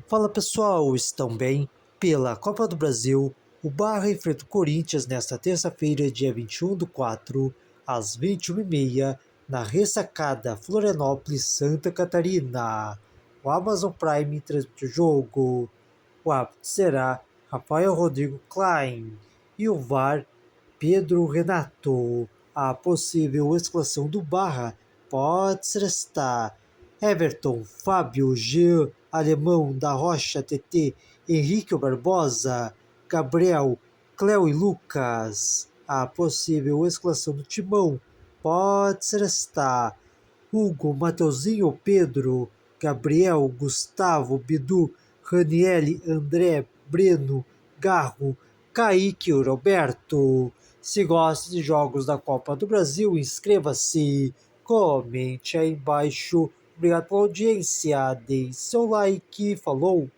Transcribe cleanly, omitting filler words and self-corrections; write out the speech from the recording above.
Fala pessoal, estão bem? Pela Copa do Brasil, o Barra enfrenta o Corinthians nesta terça-feira, dia 21/4, às 21h30, na Ressacada, Florianópolis, Santa Catarina. O Amazon Prime transmite o jogo. O árbitro será Rafael Rodrigo Klein e o VAR Pedro Renato. A possível escalação do Barra pode ser esta: Everton, Fábio, Jean, Alemão, da Rocha, TT, Henrique Barbosa, Gabriel, Cléo e Lucas. A possível escalação do Timão pode ser esta: Hugo, Mateuzinho, Pedro, Gabriel, Gustavo, Bidu, Raniele, André, Breno, Garro, Kaique e Roberto. Se gosta de jogos da Copa do Brasil, inscreva-se, comente aí embaixo. Obrigado pela audiência, deixe seu like, falou!